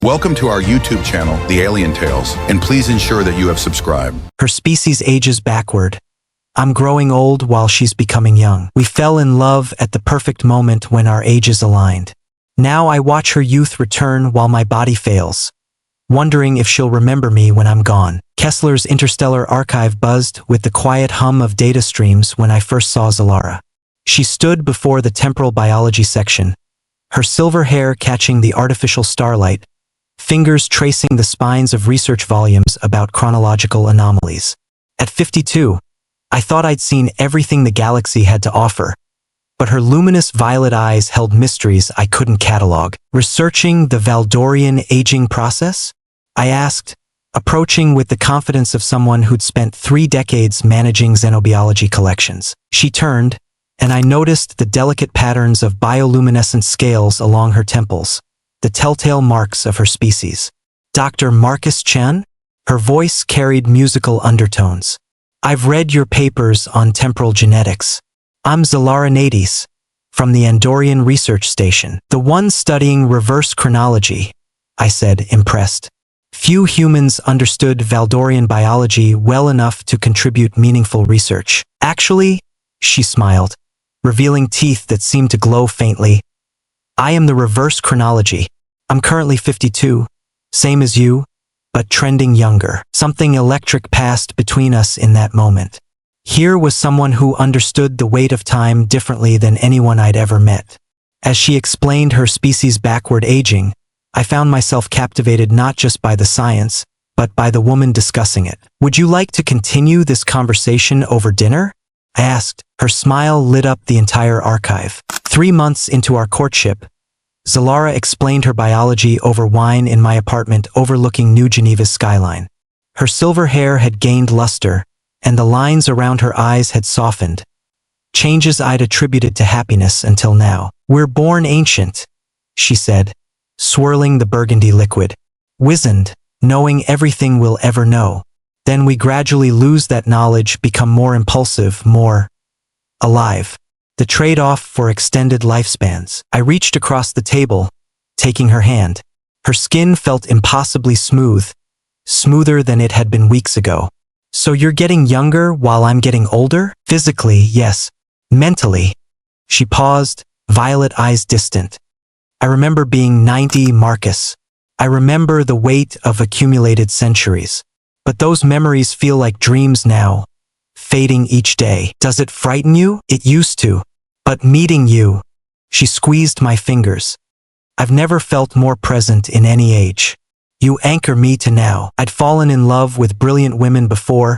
Welcome to our YouTube channel, The Alien Tales, and please ensure that you have subscribed. Her species ages backward. I'm growing old while she's becoming young. We fell in love at the perfect moment when our ages aligned. Now I watch her youth return while my body fails, wondering if she'll remember me when I'm gone. Kessler's interstellar archive buzzed with the quiet hum of data streams when I first saw Zylara. She stood before the temporal biology section, her silver hair catching the artificial starlight, fingers tracing the spines of research volumes about chronological anomalies. At 52, I thought I'd seen everything the galaxy had to offer, but her luminous violet eyes held mysteries I couldn't catalog. Researching the Valdorian aging process? I asked, approaching with the confidence of someone who'd spent 3 decades managing xenobiology collections. She turned, and I noticed the delicate patterns of bioluminescent scales along her temples, the telltale marks of her species. Dr. Marcus Chan? Her voice carried musical undertones. I've read your papers on temporal genetics. I'm Zylara Nades, from the Andorian Research Station, the one studying reverse chronology, I said, impressed. Few humans understood Valdorian biology well enough to contribute meaningful research. Actually, she smiled, revealing teeth that seemed to glow faintly. I am the reverse chronology. I'm currently 52, same as you, but trending younger. Something electric passed between us in that moment. Here was someone who understood the weight of time differently than anyone I'd ever met. As she explained her species' backward aging, I found myself captivated not just by the science, but by the woman discussing it. Would you like to continue this conversation over dinner? I asked. Her smile lit up the entire archive. 3 months into our courtship, Zylara explained her biology over wine in my apartment overlooking New Geneva's skyline. Her silver hair had gained luster, and the lines around her eyes had softened, changes I'd attributed to happiness until now. We're born ancient, she said, swirling the burgundy liquid. Wizened, knowing everything we'll ever know. Then we gradually lose that knowledge, become more impulsive, more alive. The trade-off for extended lifespans. I reached across the table, taking her hand. Her skin felt impossibly smooth, smoother than it had been weeks ago. So you're getting younger while I'm getting older? Physically, yes. Mentally. She paused, violet eyes distant. I remember being 90, Marcus. I remember the weight of accumulated centuries. But those memories feel like dreams now, fading each day. Does it frighten you? It used to. But meeting you, she squeezed my fingers. I've never felt more present in any age. You anchor me to now. I'd fallen in love with brilliant women before,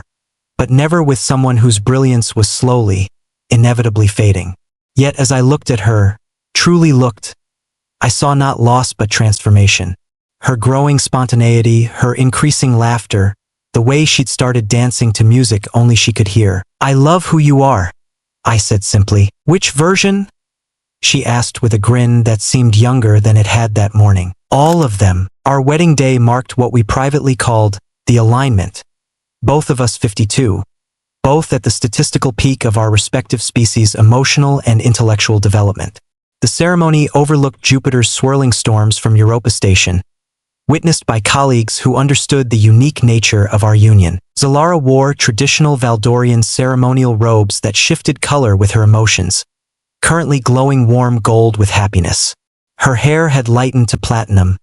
but never with someone whose brilliance was slowly, inevitably fading. Yet as I looked at her, truly looked, I saw not loss but transformation. Her growing spontaneity, her increasing laughter, the way she'd started dancing to music only she could hear. I love who you are, I said simply. Which version? She asked with a grin that seemed younger than it had that morning. All of them. Our wedding day marked what we privately called the alignment. Both of us 52. Both at the statistical peak of our respective species' emotional and intellectual development. The ceremony overlooked Jupiter's swirling storms from Europa Station, witnessed by colleagues who understood the unique nature of our union. Zylara wore traditional Valdorian ceremonial robes that shifted color with her emotions, currently glowing warm gold with happiness. Her hair had lightened to platinum,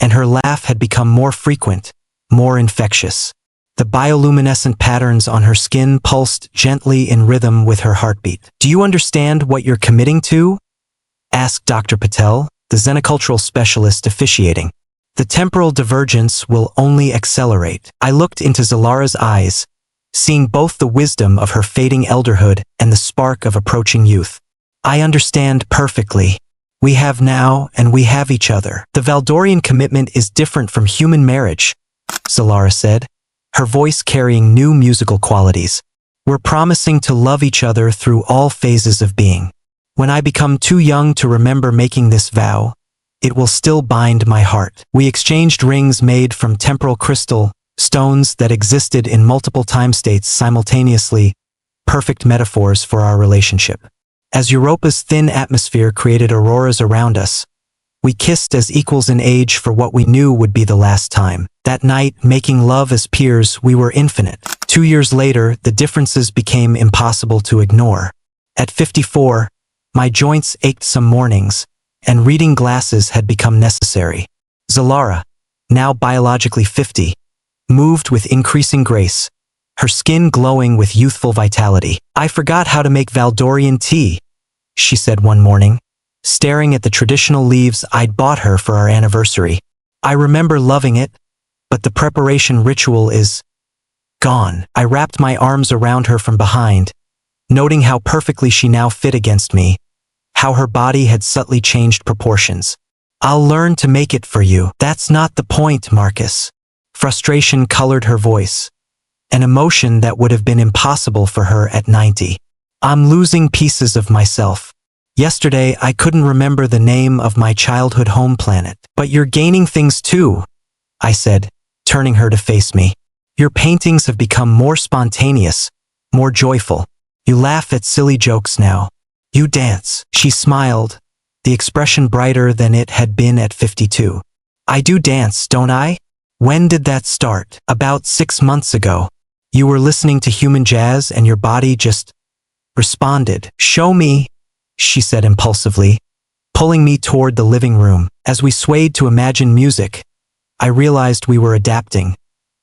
and her laugh had become more frequent, more infectious. The bioluminescent patterns on her skin pulsed gently in rhythm with her heartbeat. Do you understand what you're committing to? Asked Dr. Patel, the xenocultural specialist officiating. The temporal divergence will only accelerate. I looked into Zylara's eyes, seeing both the wisdom of her fading elderhood and the spark of approaching youth. I understand perfectly. We have now, and we have each other. The Valdorian commitment is different from human marriage, Zylara said, her voice carrying new musical qualities. We're promising to love each other through all phases of being. When I become too young to remember making this vow, it will still bind my heart. We exchanged rings made from temporal crystal, stones that existed in multiple time states simultaneously, perfect metaphors for our relationship. As Europa's thin atmosphere created auroras around us, We kissed as equals in age for what we knew would be the last time. That night, making love as peers, we were infinite. 2 years later, the differences became impossible to ignore. At 54, my joints ached some mornings, and reading glasses had become necessary. Zylara, now biologically 50, moved with increasing grace, her skin glowing with youthful vitality. "I forgot how to make Valdorian tea," she said one morning, staring at the traditional leaves I'd bought her for our anniversary. "I remember loving it, but the preparation ritual is gone." I wrapped my arms around her from behind, noting how perfectly she now fit against me, how her body had subtly changed proportions. "I'll learn to make it for you." "That's not the point, Marcus." Frustration colored her voice, an emotion that would have been impossible for her at 90. "I'm losing pieces of myself. Yesterday, I couldn't remember the name of my childhood home planet." "But you're gaining things too," I said, turning her to face me. "Your paintings have become more spontaneous, more joyful. You laugh at silly jokes now. You dance." She smiled, the expression brighter than it had been at 52. "I do dance, don't I?" "When did that start?" "About 6 months ago. You were listening to human jazz and your body just responded." "Show me," she said impulsively, pulling me toward the living room. As we swayed to Imagine music, I realized we were adapting,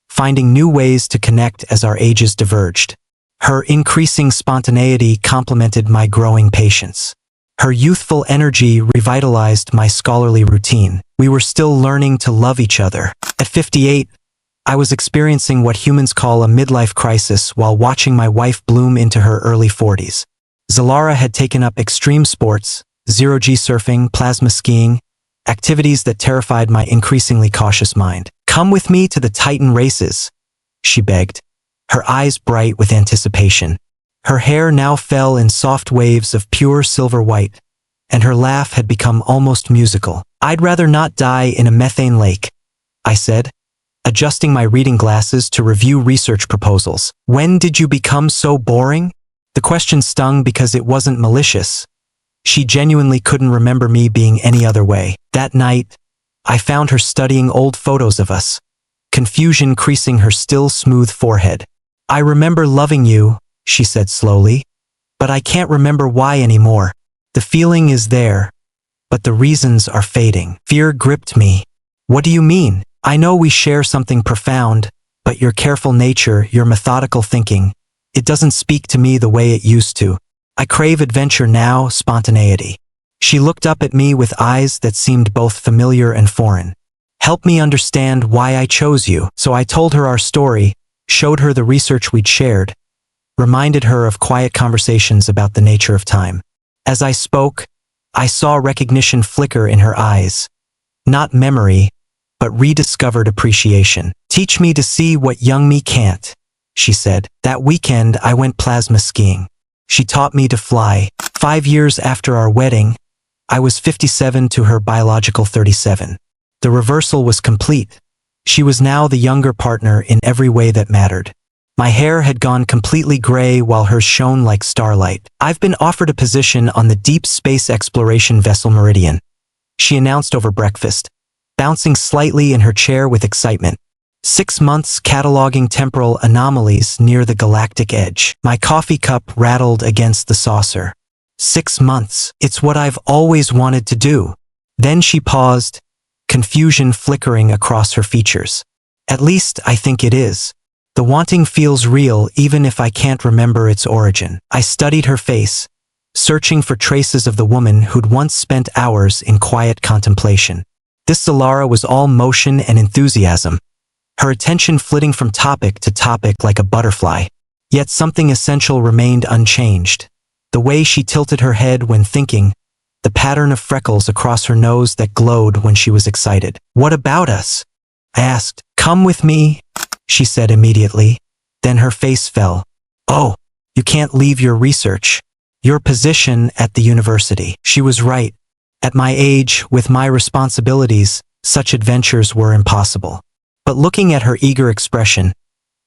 finding new ways to connect as our ages diverged. Her increasing spontaneity complemented my growing patience. Her youthful energy revitalized my scholarly routine. We were still learning to love each other. At 58, I was experiencing what humans call a midlife crisis while watching my wife bloom into her early 40s. Zylara had taken up extreme sports, zero-G surfing, plasma skiing, activities that terrified my increasingly cautious mind. "Come with me to the Titan races," she begged, her eyes bright with anticipation. Her hair now fell in soft waves of pure silver white, and her laugh had become almost musical. "I'd rather not die in a methane lake," I said, adjusting my reading glasses to review research proposals. "When did you become so boring?" The question stung because it wasn't malicious. She genuinely couldn't remember me being any other way. That night, I found her studying old photos of us, confusion creasing her still smooth forehead. "I remember loving you," she said slowly, "but I can't remember why anymore. The feeling is there, but the reasons are fading." Fear gripped me. "What do you mean?" "I know we share something profound, but your careful nature, your methodical thinking, it doesn't speak to me the way it used to. I crave adventure now, spontaneity." She looked up at me with eyes that seemed both familiar and foreign. "Help me understand why I chose you." So I told her our story, showed her the research we'd shared, reminded her of quiet conversations about the nature of time. As I spoke, I saw recognition flicker in her eyes. Not memory, but rediscovered appreciation. "Teach me to see what young me can't," she said. That weekend, I went plasma skiing. She taught me to fly. 5 years after our wedding, I was 57 to her biological 37. The reversal was complete. She was now the younger partner in every way that mattered. My hair had gone completely gray while hers shone like starlight. "I've been offered a position on the deep space exploration vessel Meridian," she announced over breakfast, bouncing slightly in her chair with excitement. 6 months cataloging temporal anomalies near the galactic edge. My coffee cup rattled against the saucer. 6 months. It's what I've always wanted to do. Then she paused, confusion flickering across her features. "At least I think it is. The wanting feels real even if I can't remember its origin." I studied her face, searching for traces of the woman who'd once spent hours in quiet contemplation. This Zylara was all motion and enthusiasm, her attention flitting from topic to topic like a butterfly. Yet something essential remained unchanged. The way she tilted her head when thinking, the pattern of freckles across her nose that glowed when she was excited. "What about us?" I asked. "Come with me," she said immediately. Then her face fell. "Oh, you can't leave your research, your position at the university." She was right. At my age, with my responsibilities, such adventures were impossible. But looking at her eager expression,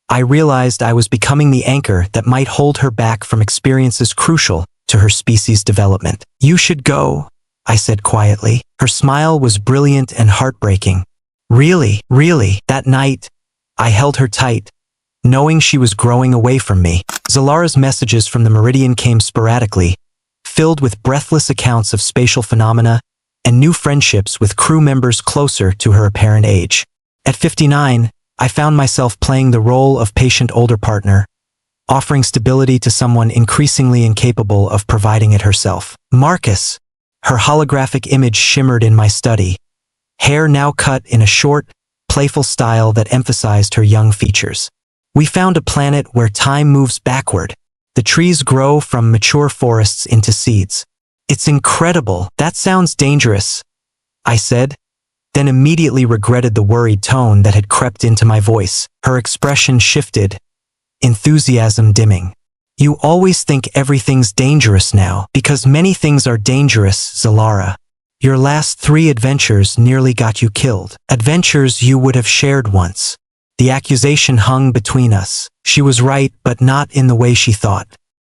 I realized I was becoming the anchor that might hold her back from experiences crucial to her species' development. "You should go," I said quietly. Her smile was brilliant and heartbreaking. Really, really, that night, I held her tight, knowing she was growing away from me. Zylara's messages from the Meridian came sporadically, filled with breathless accounts of spatial phenomena and new friendships with crew members closer to her apparent age. At 59, I found myself playing the role of patient older partner, offering stability to someone increasingly incapable of providing it herself. Marcus, her holographic image shimmered in my study, hair now cut in a short, playful style that emphasized her young features. We found a planet where time moves backward. The trees grow from mature forests into seeds. It's incredible. That sounds dangerous, I said, then immediately regretted the worried tone that had crept into my voice. Her expression shifted, enthusiasm dimming. You always think everything's dangerous now, because many things are dangerous, Zylara. Your last 3 adventures nearly got you killed. Adventures you would have shared once. The accusation hung between us. She was right, but not in the way she thought.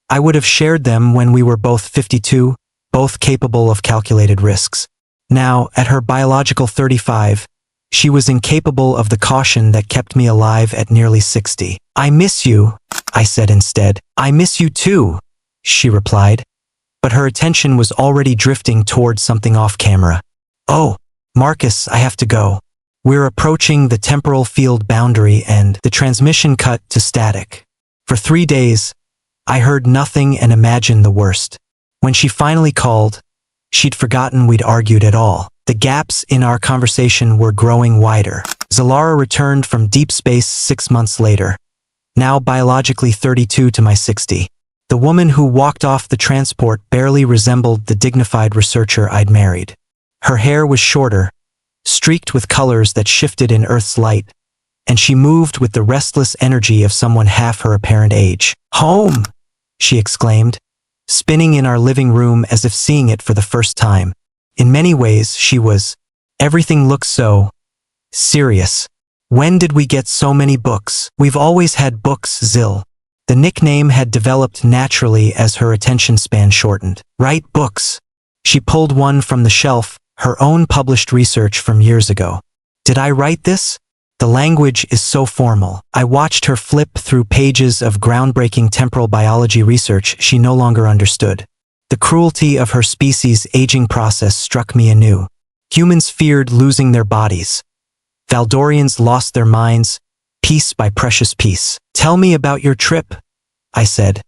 I would have shared them when we were both 52, both capable of calculated risks. Now, at her biological 35, she was incapable of the caution that kept me alive at nearly 60. I miss you, I said instead. I miss you too, she replied, but her attention was already drifting towards something off camera. Oh, Marcus, I have to go. We're approaching the temporal field boundary and the transmission cut to static. For 3 days, I heard nothing and imagined the worst. When she finally called, she'd forgotten we'd argued at all. The gaps in our conversation were growing wider. Zylara returned from deep space 6 months later, now biologically 32 to my 60. The woman who walked off the transport barely resembled the dignified researcher I'd married. Her hair was shorter, streaked with colors that shifted in Earth's light, and she moved with the restless energy of someone half her apparent age. Home! She exclaimed, spinning in our living room as if seeing it for the first time. In many ways, she was. Everything looked so serious. When did we get so many books? We've always had books, Zyl. The nickname had developed naturally as her attention span shortened. Write books. She pulled one from the shelf, her own published research from years ago. Did I write this? The language is so formal. I watched her flip through pages of groundbreaking temporal biology research she no longer understood. The cruelty of her species' aging process struck me anew. Humans feared losing their bodies. Valdorians lost their minds, piece by precious piece. Tell me about your trip, I said,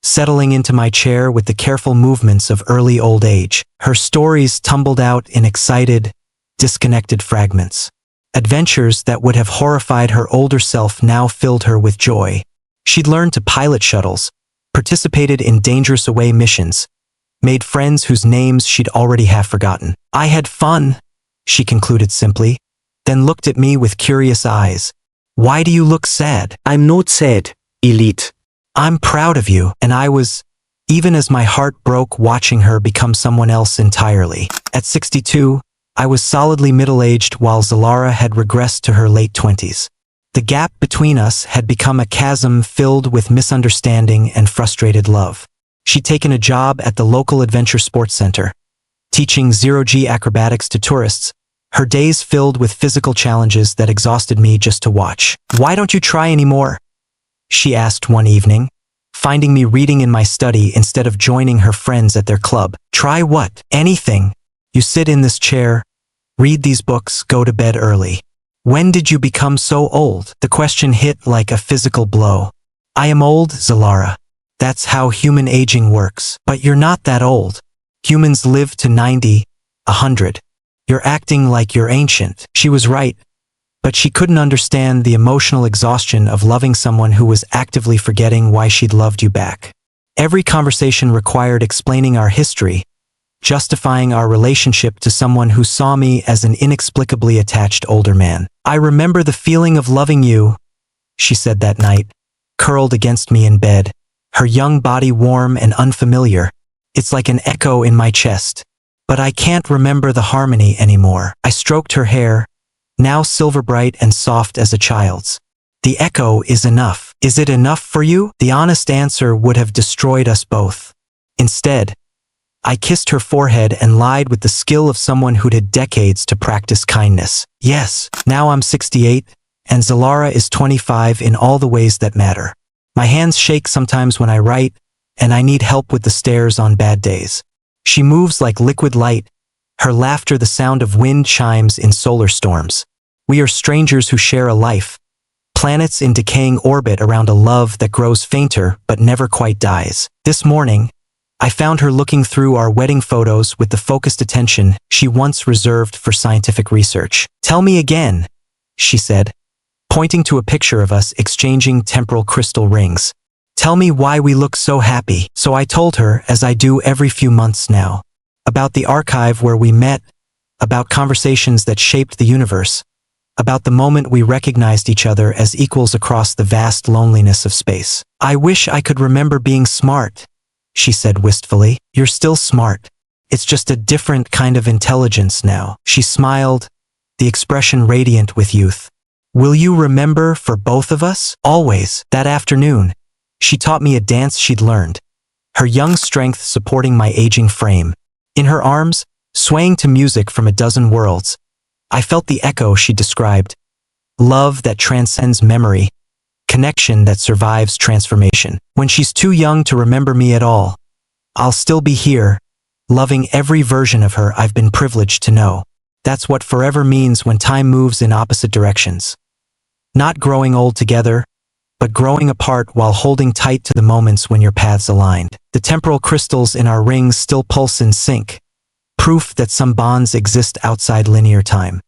settling into my chair with the careful movements of early old age. Her stories tumbled out in excited, disconnected fragments. Adventures that would have horrified her older self now filled her with joy. She'd learned to pilot shuttles, participated in dangerous away missions, made friends whose names she'd already half forgotten. I had fun, she concluded simply, then looked at me with curious eyes. Why do you look sad? I'm not sad, Elite. I'm proud of you, and I was, even as my heart broke watching her become someone else entirely. At 62, I was solidly middle-aged while Zylara had regressed to her late 20s. The gap between us had become a chasm filled with misunderstanding and frustrated love. She'd taken a job at the local adventure sports center, teaching zero-G acrobatics to tourists, her days filled with physical challenges that exhausted me just to watch. Why don't you try anymore? She asked one evening, finding me reading in my study instead of joining her friends at their club. Try what? Anything. You sit in this chair, read these books, go to bed early. When did you become so old? The question hit like a physical blow. I am old, Zylara. That's how human aging works. But you're not that old. Humans live to 90, 100. You're acting like you're ancient. She was right, but she couldn't understand the emotional exhaustion of loving someone who was actively forgetting why she'd loved you back. Every conversation required explaining our history, justifying our relationship to someone who saw me as an inexplicably attached older man. I remember the feeling of loving you, she said that night, curled against me in bed, her young body warm and unfamiliar. It's like an echo in my chest. But I can't remember the harmony anymore. I stroked her hair, now silver bright and soft as a child's. The echo is enough. Is it enough for you? The honest answer would have destroyed us both. Instead, I kissed her forehead and lied with the skill of someone who'd had decades to practice kindness. Yes, now I'm 68, and Zylara is 25 in all the ways that matter. My hands shake sometimes when I write, and I need help with the stairs on bad days. She moves like liquid light, her laughter the sound of wind chimes in solar storms. We are strangers who share a life, planets in decaying orbit around a love that grows fainter but never quite dies. This morning, I found her looking through our wedding photos with the focused attention she once reserved for scientific research. "Tell me again," she said, pointing to a picture of us exchanging temporal crystal rings. "Tell me why we look so happy." So I told her, as I do every few months now, about the archive where we met, about conversations that shaped the universe, about the moment we recognized each other as equals across the vast loneliness of space. "I wish I could remember being smart," she said wistfully. "You're still smart. It's just a different kind of intelligence now." She smiled, the expression radiant with youth. "Will you remember for both of us?" "Always." That afternoon, she taught me a dance she'd learned, her young strength supporting my aging frame. In her arms, swaying to music from a dozen worlds, I felt the echo she described. Love that transcends memory, connection that survives transformation. When she's too young to remember me at all, I'll still be here, loving every version of her I've been privileged to know. That's what forever means when time moves in opposite directions. Not growing old together, but growing apart while holding tight to the moments when your paths aligned. The temporal crystals in our rings still pulse in sync, proof that some bonds exist outside linear time.